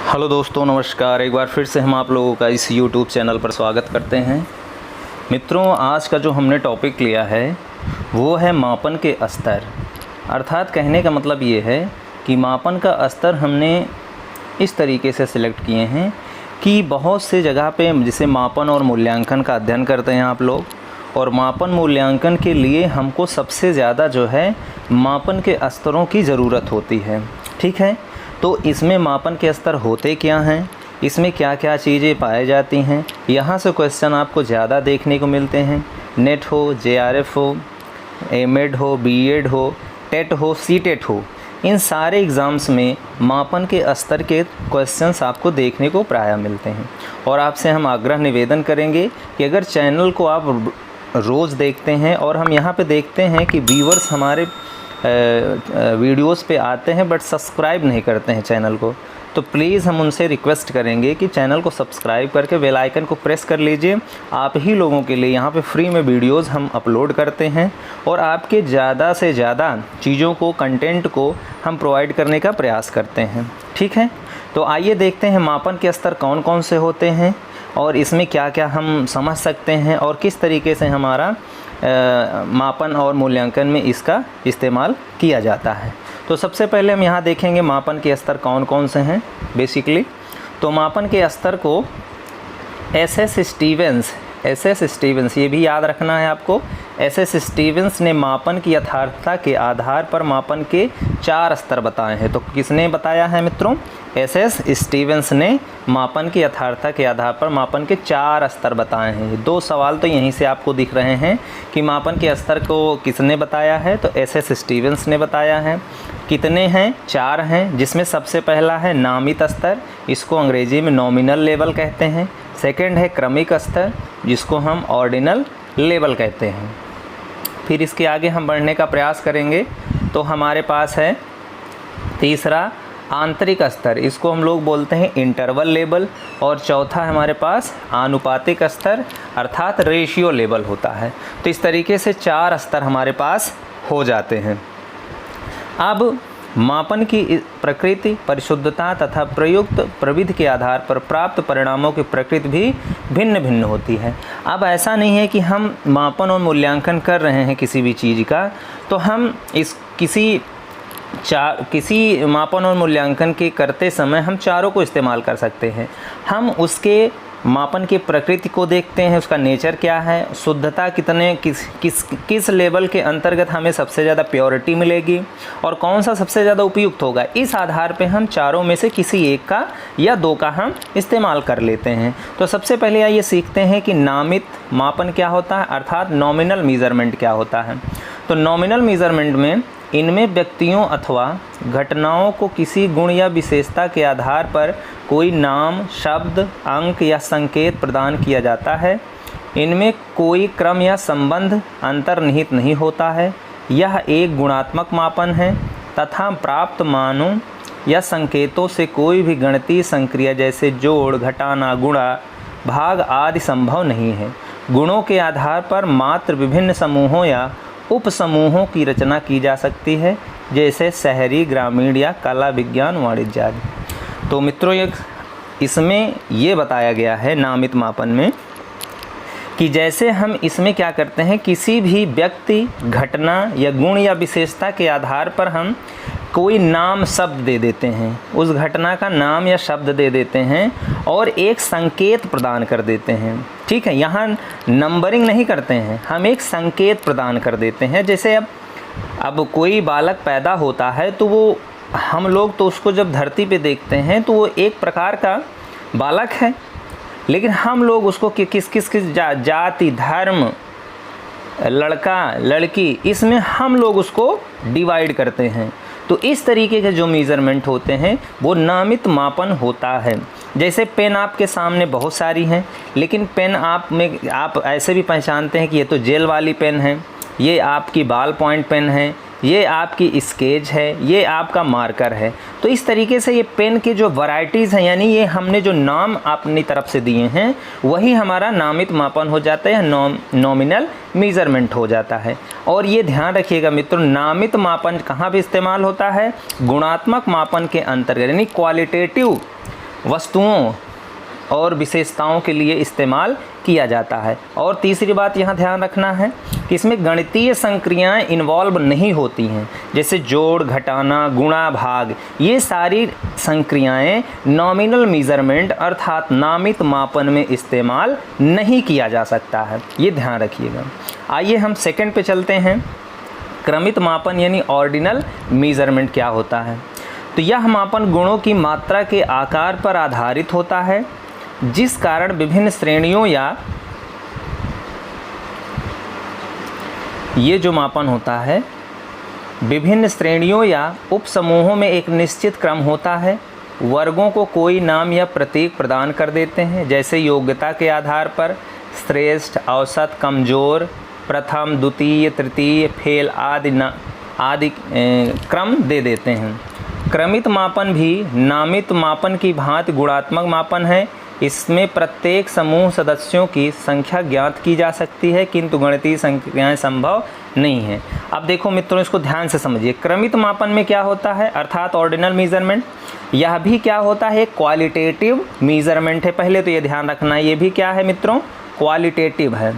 Hello दोस्तों, नमस्कार। एक बार फिर से हम आप लोगों का इस YouTube चैनल पर स्वागत करते हैं। मित्रों, आज का जो हमने टॉपिक लिया है वो है मापन के स्तर। अर्थात कहने का मतलब ये है कि मापन का स्तर हमने इस तरीके से सिलेक्ट किए हैं कि बहुत से जगह पे जिसे मापन और मूल्यांकन का अध्ययन करते हैं आप लोग, और मापन मूल्यांकन के लिए हमको सबसे ज़्यादा जो है मापन के स्तरों की ज़रूरत होती है। ठीक है, तो इसमें मापन के स्तर होते क्या हैं, इसमें क्या क्या चीज़ें पाई जाती हैं, यहाँ से क्वेश्चन आपको ज़्यादा देखने को मिलते हैं। नेट हो, JRF हो, एमएड हो, बीएड हो, टेट हो, सीटेट हो, इन सारे एग्ज़ाम्स में मापन के स्तर के क्वेश्चंस आपको देखने को प्रायः मिलते हैं। और आपसे हम आग्रह निवेदन करेंगे कि अगर चैनल को आप रोज़ देखते हैं और हम यहाँ पे देखते हैं कि व्यूअर्स हमारे वीडियोस पे आते हैं बट सब्सक्राइब नहीं करते हैं चैनल को, तो प्लीज़ हम उनसे रिक्वेस्ट करेंगे कि चैनल को सब्सक्राइब करके बेल आइकन को प्रेस कर लीजिए। आप ही लोगों के लिए यहाँ पे फ्री में वीडियोस हम अपलोड करते हैं और आपके ज़्यादा से ज़्यादा चीज़ों को, कंटेंट को हम प्रोवाइड करने का प्रयास करते हैं। ठीक है, तो आइए देखते हैं मापन के स्तर कौन कौन से होते हैं और इसमें क्या क्या हम समझ सकते हैं और किस तरीके से हमारा मापन और मूल्यांकन में इसका इस्तेमाल किया जाता है। तो सबसे पहले हम यहाँ देखेंगे मापन के स्तर कौन कौन से हैं बेसिकली। तो मापन के स्तर को एसएस स्टीवेंस, ये भी याद रखना है आपको। एसएस स्टीवेंस ने मापन की यथार्थता के आधार पर मापन के 4 स्तर बताए हैं। तो किसने बताया है मित्रों? एसएस स्टीवेंस ने मापन की यथार्थता के आधार पर मापन के 4 स्तर बताए हैं। 2 सवाल तो यहीं से आपको दिख रहे हैं कि मापन के स्तर को किसने बताया है, तो एसएस स्टीवेंस ने बताया है। कितने हैं? 4 हैं, जिसमें सबसे पहला है नामित स्तर, इसको अंग्रेजी में नॉमिनल लेवल कहते हैं। सेकंड है क्रमिक स्तर, जिसको हम ऑर्डिनल लेवल कहते हैं। फिर इसके आगे हम बढ़ने का प्रयास करेंगे तो हमारे पास है तीसरा आंतरिक स्तर, इसको हम लोग बोलते हैं इंटरवल लेवल। और चौथा हमारे पास आनुपातिक स्तर अर्थात रेशियो लेवल होता है। तो इस तरीके से 4 स्तर हमारे पास हो जाते हैं। अब मापन की प्रकृति, परिशुद्धता तथा प्रयुक्त प्रविधि के आधार पर प्राप्त परिणामों की प्रकृति भी भिन्न भिन्न होती है। अब ऐसा नहीं है कि हम मापन और मूल्यांकन कर रहे हैं किसी भी चीज़ का तो हम किसी मापन और मूल्यांकन के करते समय हम चारों को इस्तेमाल कर सकते हैं। हम उसके मापन की प्रकृति को देखते हैं, उसका नेचर क्या है, शुद्धता किस लेवल के अंतर्गत हमें सबसे ज़्यादा प्योरिटी मिलेगी और कौन सा सबसे ज़्यादा उपयुक्त होगा। इस आधार पे हम चारों में से किसी एक का या 2 का हम इस्तेमाल कर लेते हैं। तो सबसे पहले आइए सीखते हैं कि नामित मापन क्या होता है अर्थात नॉमिनल मेजरमेंट क्या होता है। तो नॉमिनल मेजरमेंट में इनमें व्यक्तियों अथवा घटनाओं को किसी गुण या विशेषता के आधार पर कोई नाम, शब्द, अंक या संकेत प्रदान किया जाता है। इनमें कोई क्रम या संबंध अंतर्निहित नहीं होता है। यह एक गुणात्मक मापन है तथा प्राप्त मानों या संकेतों से कोई भी गणितीय संक्रिया जैसे जोड़, घटाना, गुणा, भाग आदि संभव नहीं है। गुणों के आधार पर मात्र विभिन्न समूहों या उप समूहों की रचना की जा सकती है, जैसे शहरी, ग्रामीण या कला, विज्ञान, वाणिज्य आदि। तो मित्रों, इसमें ये बताया गया है नामित मापन में कि जैसे हम इसमें क्या करते हैं, किसी भी व्यक्ति, घटना या गुण या विशेषता के आधार पर हम कोई नाम, शब्द दे देते हैं, उस घटना का नाम या शब्द दे देते हैं और एक संकेत प्रदान कर देते हैं। ठीक है, यहाँ नंबरिंग नहीं करते हैं, हम एक संकेत प्रदान कर देते हैं। जैसे अब कोई बालक पैदा होता है तो वो हम लोग तो उसको जब धरती पे देखते हैं तो वो एक प्रकार का बालक है, लेकिन हम लोग उसको किस जाति, धर्म, लड़का, लड़की, इसमें हम लोग उसको डिवाइड करते हैं। तो इस तरीके के जो मेज़रमेंट होते हैं वो नामित मापन होता है। जैसे पेन आपके सामने बहुत सारी हैं, लेकिन पेन आप ऐसे भी पहचानते हैं कि ये तो जेल वाली पेन है, ये आपकी बॉल पॉइंट पेन है, ये आपकी स्केच है, ये आपका मार्कर है। तो इस तरीके से ये पेन की जो वैरायटीज़ हैं, यानी ये हमने जो नाम अपनी तरफ से दिए हैं वही हमारा नामित मापन हो जाता है, नॉमिनल मेज़रमेंट हो जाता है। और ये ध्यान रखिएगा मित्रों, नामित मापन कहाँ पे इस्तेमाल होता है? गुणात्मक मापन के अंतर्गत, यानी क्वालिटेटिव वस्तुओं और विशेषताओं के लिए इस्तेमाल किया जाता है। और तीसरी बात यहाँ ध्यान रखना है कि इसमें गणितीय संक्रियाएं इन्वॉल्व नहीं होती हैं, जैसे जोड़, घटाना, गुणा, भाग। ये सारी संक्रियाएं नॉमिनल मेजरमेंट अर्थात नामित मापन में इस्तेमाल नहीं किया जा सकता है, ये ध्यान रखिएगा। आइए हम सेकंड पे चलते हैं। क्रमित मापन यानी ऑर्डिनल मेजरमेंट क्या होता है? तो यह मापन गुणों की मात्रा के आकार पर आधारित होता है, जिस कारण विभिन्न श्रेणियों या ये जो मापन होता है विभिन्न श्रेणियों या उपसमूहों में एक निश्चित क्रम होता है। वर्गों को कोई नाम या प्रतीक प्रदान कर देते हैं, जैसे योग्यता के आधार पर श्रेष्ठ, औसत, कमजोर, प्रथम, द्वितीय, तृतीय, फेल आदि क्रम दे देते हैं। क्रमित मापन भी नामित मापन की भांति गुणात्मक मापन है। इसमें प्रत्येक समूह सदस्यों की संख्या ज्ञात की जा सकती है, किंतु गणितीय संख्याएं संभव नहीं है। अब देखो मित्रों, इसको ध्यान से समझिए। क्रमित मापन में क्या होता है अर्थात ऑर्डिनल मेजरमेंट, यह भी क्या होता है? क्वालिटेटिव मेजरमेंट है। पहले तो ये ध्यान रखना, ये भी क्या है मित्रों? क्वालिटेटिव है,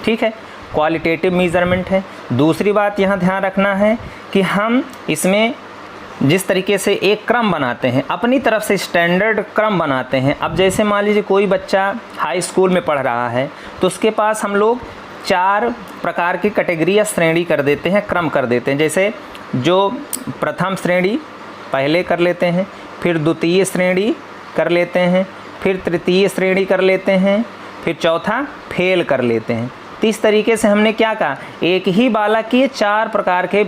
ठीक है, क्वालिटेटिव मेजरमेंट है। दूसरी बात यहाँ ध्यान रखना है कि हम इसमें जिस तरीके से एक क्रम बनाते हैं, अपनी तरफ से स्टैंडर्ड क्रम बनाते हैं। अब जैसे मान लीजिए कोई बच्चा हाई स्कूल में पढ़ रहा है, तो उसके पास हम लोग 4 प्रकार की कैटेगरी या श्रेणी कर देते हैं, क्रम कर देते हैं। जैसे जो प्रथम श्रेणी पहले कर लेते हैं, फिर द्वितीय श्रेणी कर लेते हैं, फिर तृतीय श्रेणी कर लेते हैं, फिर चौथा फेल कर लेते हैं। तो इस तरीके से हमने क्या कहा, एक ही बालक के 4 प्रकार के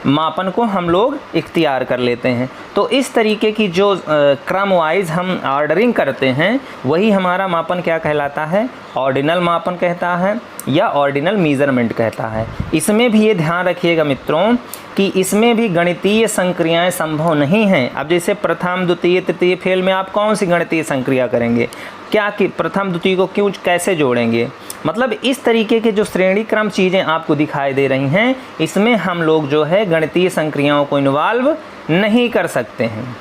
मापन को हम लोग इख्तियार कर लेते हैं। तो इस तरीके की जो क्रम वाइज हम ऑर्डरिंग करते हैं, वही हमारा मापन क्या कहलाता है? ऑर्डिनल मापन कहता है या ऑर्डिनल मेजरमेंट कहता है। इसमें भी ये ध्यान रखिएगा मित्रों कि इसमें भी गणितीय संक्रियाएं संभव नहीं हैं। अब जैसे प्रथम, द्वितीय, तृतीय, फेल में आप कौन सी गणितीय संक्रिया करेंगे? क्या कि प्रथम द्वितीय को क्यों कैसे जोड़ेंगे? मतलब इस तरीके के जो श्रेणी क्रम चीज़ें आपको दिखाई दे रही हैं, इसमें हम लोग जो है गणितीय संक्रियाओं को इन्वॉल्व नहीं कर सकते हैं।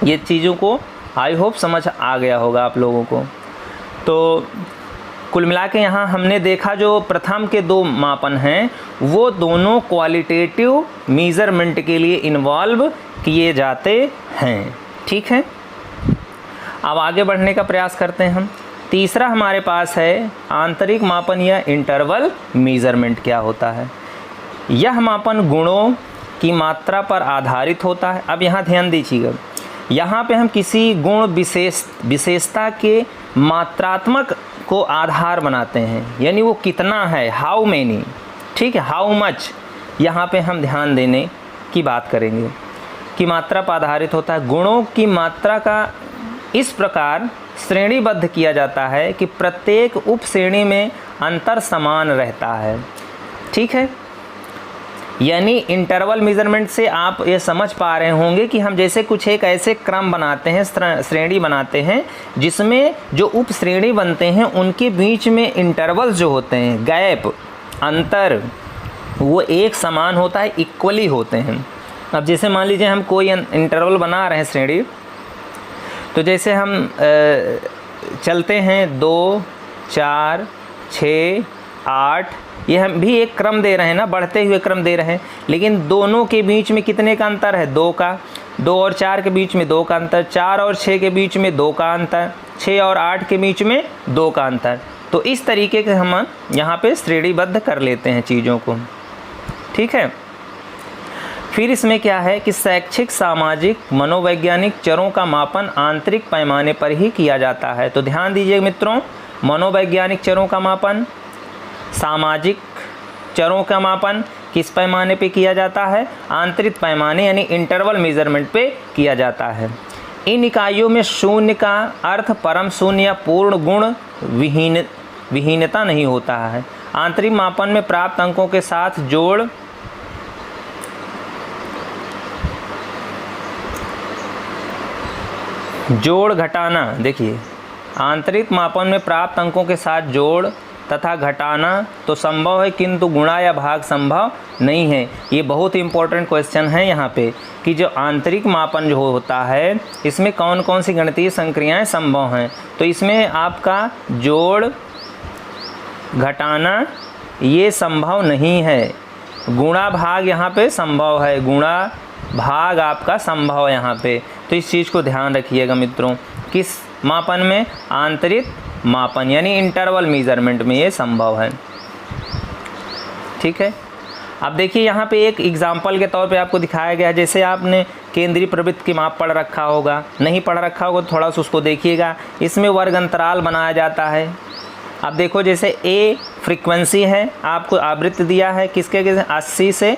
ये चीज़ों को आई होप समझ आ गया होगा आप लोगों को। तो कुल मिला के यहाँ हमने देखा जो प्रथम के 2 मापन हैं वो दोनों क्वालिटेटिव मेजरमेंट के लिए इन्वॉल्व किए जाते हैं, ठीक है। अब आगे बढ़ने का प्रयास करते हैं हम। तीसरा हमारे पास है आंतरिक मापन या इंटरवल मेजरमेंट क्या होता है? यह मापन गुणों की मात्रा पर आधारित होता है। अब यहाँ ध्यान दीजिएगा, यहाँ पे हम किसी गुण विशेषता के मात्रात्मक को आधार बनाते हैं, यानी वो कितना है, हाउ मैनी, ठीक है, हाउ मच। यहाँ पे हम ध्यान देने की बात करेंगे कि मात्रा पर आधारित होता है। गुणों की मात्रा का इस प्रकार श्रेणीबद्ध किया जाता है कि प्रत्येक उप श्रेणी में अंतर समान रहता है, ठीक है। यानी इंटरवल मेजरमेंट से आप ये समझ पा रहे होंगे कि हम जैसे कुछ एक ऐसे क्रम बनाते हैं, श्रेणी बनाते हैं, जिसमें जो उप श्रेणी बनते हैं उनके बीच में इंटरवल जो होते हैं, गैप, अंतर, वो एक समान होता है, इक्वली होते हैं। अब जैसे मान लीजिए हम कोई इंटरवल बना रहे हैं श्रेणी, तो जैसे हम चलते हैं 2, 4, 6, 8, ये हम भी एक क्रम दे रहे हैं ना, बढ़ते हुए क्रम दे रहे हैं, लेकिन दोनों के बीच में कितने का अंतर है? 2 का। 2 और 4 के बीच में 2 का अंतर, 4 और 6 के बीच में 2 का अंतर, 6 और 8 के बीच में 2 का अंतर। तो इस तरीके से हम यहाँ पे श्रेणीबद्ध कर लेते हैं चीज़ों को, ठीक है। फिर इसमें क्या है कि शैक्षिक, सामाजिक, मनोवैज्ञानिक चरों का मापन आंतरिक पैमाने पर ही किया जाता है। तो ध्यान दीजिए मित्रों, मनोवैज्ञानिक चरों का मापन, सामाजिक चरों का मापन किस पैमाने पे किया जाता है? आंतरिक पैमाने यानी इंटरवल मेजरमेंट पे किया जाता है। इन इकाइयों में शून्य का अर्थ परम शून्य या पूर्ण गुण विहीनता नहीं होता है। आंतरिक मापन में प्राप्त अंकों के साथ जोड़ घटाना, देखिए आंतरिक मापन में प्राप्त अंकों के साथ जोड़ तथा घटाना तो संभव है, किंतु गुणा या भाग संभव नहीं है। ये बहुत इंपॉर्टेंट क्वेश्चन है यहाँ पे कि जो आंतरिक मापन जो होता है इसमें कौन कौन सी गणितीय संक्रियाएं संभव हैं। तो इसमें आपका जोड़ घटाना ये संभव नहीं है, गुणा भाग यहाँ पे संभव है, गुणा भाग आपका संभव है यहाँ पे। तो इस चीज़ को ध्यान रखिएगा मित्रों, किस मापन में? आंतरिक मापन यानी इंटरवल मेजरमेंट में ये संभव है। ठीक है, अब देखिए यहाँ पे एक एग्जाम्पल के तौर पे आपको दिखाया गया है। जैसे आपने केंद्रीय प्रवृत्त की माप पढ़ रखा होगा, नहीं पढ़ रखा होगा तो थोड़ा सा उसको देखिएगा। इसमें वर्ग अंतराल बनाया जाता है। अब देखो जैसे ए फ्रीक्वेंसी है, आपको आवृत्ति दिया है किसके 80 से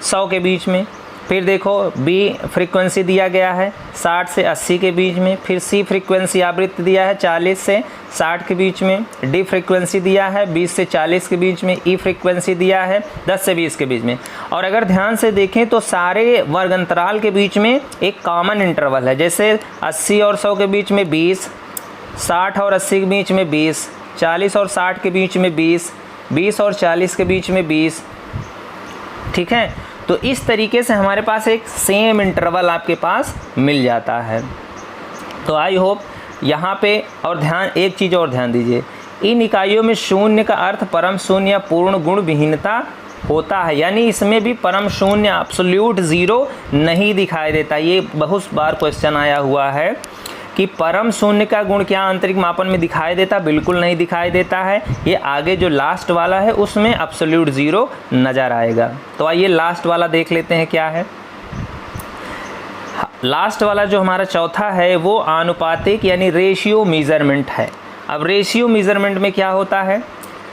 100 के बीच में। फिर देखो बी फ्रीक्वेंसी दिया गया है 60 से 80 के बीच में। फिर सी फ्रीक्वेंसी आवृत्ति दिया है 40 से 60 के बीच में। डी फ्रीक्वेंसी दिया है 20 से 40 के बीच में। ई फ्रीक्वेंसी दिया है 10 से 20 के बीच में। और अगर ध्यान से देखें तो सारे वर्ग अंतराल के बीच में एक कॉमन इंटरवल है। जैसे 80 और 100 के बीच में 20, 60 और 80 के बीच में 20, 40 और 60 के बीच में 20, 20 और 40 के बीच में 20। ठीक है, तो इस तरीके से हमारे पास एक सेम इंटरवल आपके पास मिल जाता है। तो आई होप यहाँ पे, और ध्यान एक चीज़ और ध्यान दीजिए, इन इकाइयों में शून्य का अर्थ परम शून्य या पूर्ण गुण विहीनता होता है। यानी इसमें भी परम शून्य एब्सोल्यूट ज़ीरो नहीं दिखाई देता। ये बहुत बार क्वेश्चन आया हुआ है कि परम शून्य का गुण क्या आंतरिक मापन में दिखाई देता? बिल्कुल नहीं दिखाई देता है। ये आगे जो लास्ट वाला है उसमें एब्सोल्यूट ज़ीरो नज़र आएगा। तो आइए लास्ट वाला देख लेते हैं क्या है। लास्ट वाला जो हमारा चौथा है वो आनुपातिक यानी रेशियो मेजरमेंट है। अब रेशियो मेजरमेंट में क्या होता है?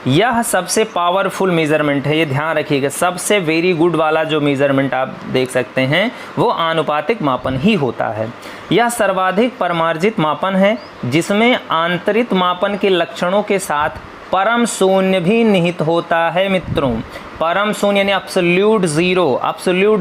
यह सबसे पावरफुल मेज़रमेंट है, ये ध्यान रखिएगा। सबसे वेरी गुड वाला जो मेज़रमेंट आप देख सकते हैं वो आनुपातिक मापन ही होता है। यह सर्वाधिक परमार्जित मापन है जिसमें आंतरिक मापन के लक्षणों के साथ परम शून्य भी निहित होता है मित्रों। परम शून्य यानी एब्सोल्यूट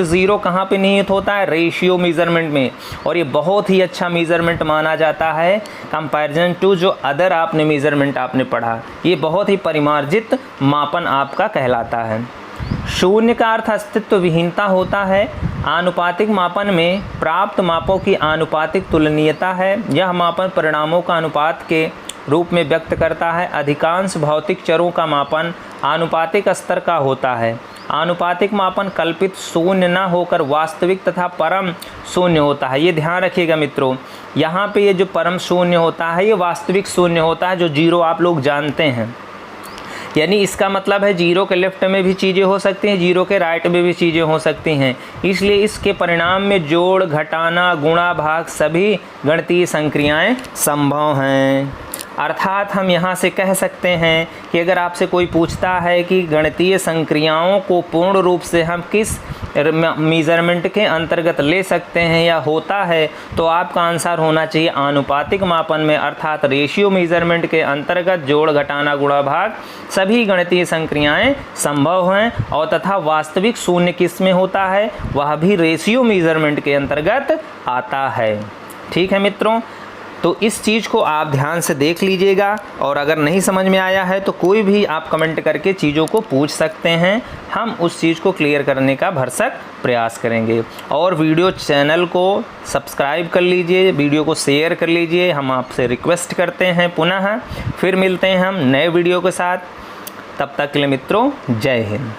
ज़ीरो कहाँ पे निहित होता है? रेशियो मेज़रमेंट में। और ये बहुत ही अच्छा मेज़रमेंट माना जाता है कंपैरिजन टू जो अदर आपने मेज़रमेंट आपने पढ़ा। ये बहुत ही परिमार्जित मापन आपका कहलाता है। शून्य का अर्थ अस्तित्व विहीनता होता है। आनुपातिक मापन में प्राप्त मापों की आनुपातिक तुलनीयता है। यह मापन परिणामों का अनुपात के रूप में व्यक्त करता है। अधिकांश भौतिक चरों का मापन आनुपातिक स्तर का होता है। आनुपातिक मापन कल्पित शून्य न होकर वास्तविक तथा परम शून्य होता है। ये ध्यान रखिएगा मित्रों, यहाँ पे ये जो परम शून्य होता है ये वास्तविक शून्य होता है, जो जीरो आप लोग जानते हैं। यानी इसका मतलब है जीरो के लेफ्ट में भी चीज़ें हो सकती हैं, जीरो के राइट में भी चीज़ें हो सकती हैं। इसलिए इसके परिणाम में जोड़, घटाना, गुणा, भाग सभी गणितीय संक्रियाएं संभव हैं। अर्थात हम यहाँ से कह सकते हैं कि अगर आपसे कोई पूछता है कि गणितीय संक्रियाओं को पूर्ण रूप से हम किस मेज़रमेंट के अंतर्गत ले सकते हैं या होता है, तो आपका आंसर होना चाहिए आनुपातिक मापन में, अर्थात रेशियो मेज़रमेंट के अंतर्गत जोड़, घटाना, गुणा, भाग सभी गणितीय संक्रियाएं संभव हैं। और तथा वास्तविक शून्य किस में होता है? वह भी रेशियो मेज़रमेंट के अंतर्गत आता है। ठीक है मित्रों, तो इस चीज़ को आप ध्यान से देख लीजिएगा। और अगर नहीं समझ में आया है तो कोई भी आप कमेंट करके चीज़ों को पूछ सकते हैं, हम उस चीज़ को क्लियर करने का भरसक प्रयास करेंगे। और वीडियो चैनल को सब्सक्राइब कर लीजिए, वीडियो को शेयर कर लीजिए, हम आपसे रिक्वेस्ट करते हैं। पुनः फिर मिलते हैं हम नए वीडियो के साथ। तब तक के लिए मित्रों, जय हिंद।